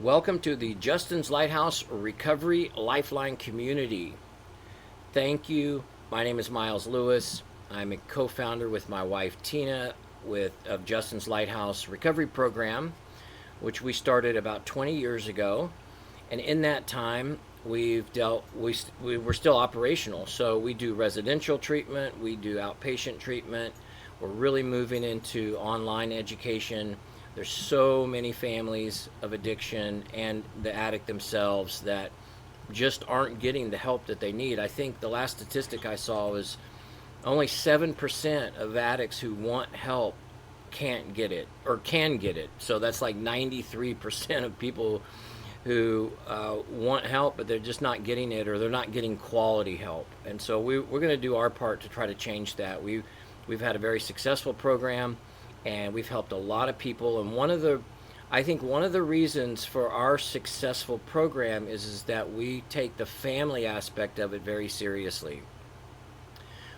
Welcome to the Justin's Lighthouse Recovery Lifeline community. Thank you. My name is Miles Lewis. I'm a co-founder with my wife Tina of Justin's Lighthouse Recovery Program, which we started about 20 years ago. And in that time, we were still operational. So we do residential treatment, we do outpatient treatment. We're really moving into online education. There's so many families of addiction and the addict themselves that just aren't getting the help that they need. I think the last statistic I saw was only 7% of addicts who want help can't get it or can get it. So that's like 93% of people who want help, but they're just not getting it, or they're not getting quality help. And so we're going to do our part to try to change that. We've had a very successful program, and we've helped a lot of people. And I think one of the reasons for our successful program is that we take the family aspect of it very seriously.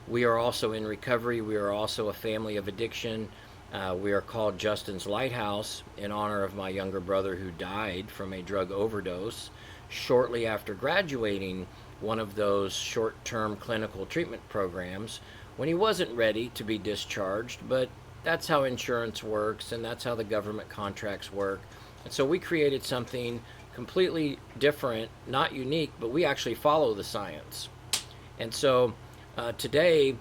We are also in recovery. We are also a family of addiction. We are called Justin's Lighthouse in honor of my younger brother who died from a drug overdose shortly after graduating one of those short-term clinical treatment programs when he wasn't ready to be discharged. But that's how insurance works, and that's how the government contracts work. And so we created something completely different, not unique, but we actually follow the science. And so today,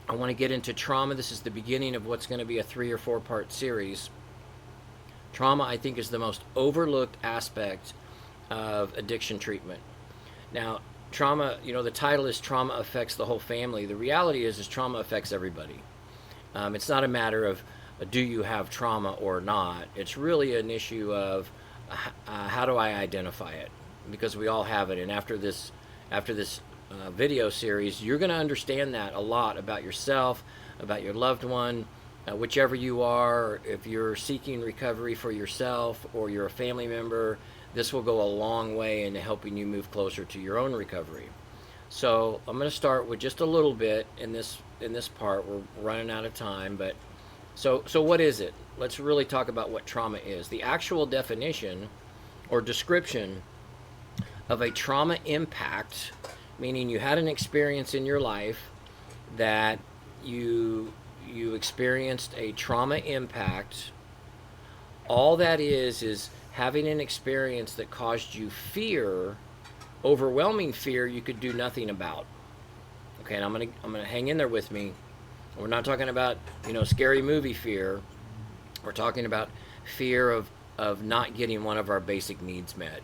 I want to get into trauma. This is the beginning of what's going to be a 3 or 4 part series. Trauma, I think, is the most overlooked aspect of addiction treatment. Now, trauma, the title is Trauma Affects the Whole Family. The reality is trauma affects everybody. It's not a matter of do you have trauma or not. It's really an issue of how do I identify it? Because we all have it. And after this video series, you're going to understand that a lot about yourself, about your loved one, whichever you are. If you're seeking recovery for yourself or you're a family member, this will go a long way in helping you move closer to your own recovery. So I'm going to start with just a little bit in this part. We're running out of time, but so what is it? Let's really talk about what trauma is. The actual definition or description of a trauma impact, meaning you had an experience in your life that you experienced a trauma impact. All that is having an experience that caused you fear, overwhelming fear you could do nothing about. Okay, and I'm gonna hang in there with me. We're not talking about scary movie fear. We're talking about fear of not getting one of our basic needs met.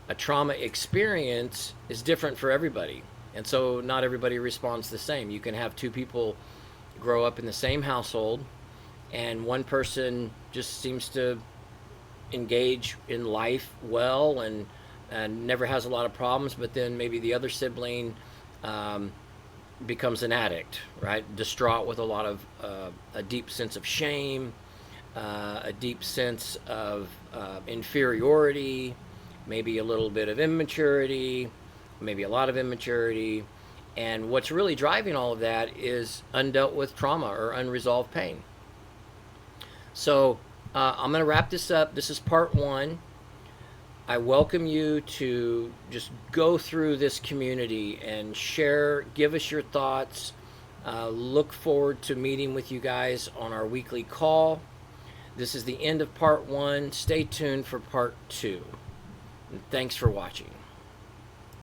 A trauma experience is different for everybody, and so not everybody responds the same. You can have two people grow up in the same household, and one person just seems to engage in life well and never has a lot of problems, but then maybe the other sibling becomes an addict, right? Distraught with a lot of a deep sense of shame, a deep sense of inferiority, maybe a little bit of immaturity, maybe a lot of immaturity. And what's really driving all of that is undealt with trauma or unresolved pain. So I'm going to wrap this up. This is part 1. I welcome you to just go through this community and share, give us your thoughts. Look forward to meeting with you guys on our weekly call. This is the end of part 1. Stay tuned for part 2. And thanks for watching.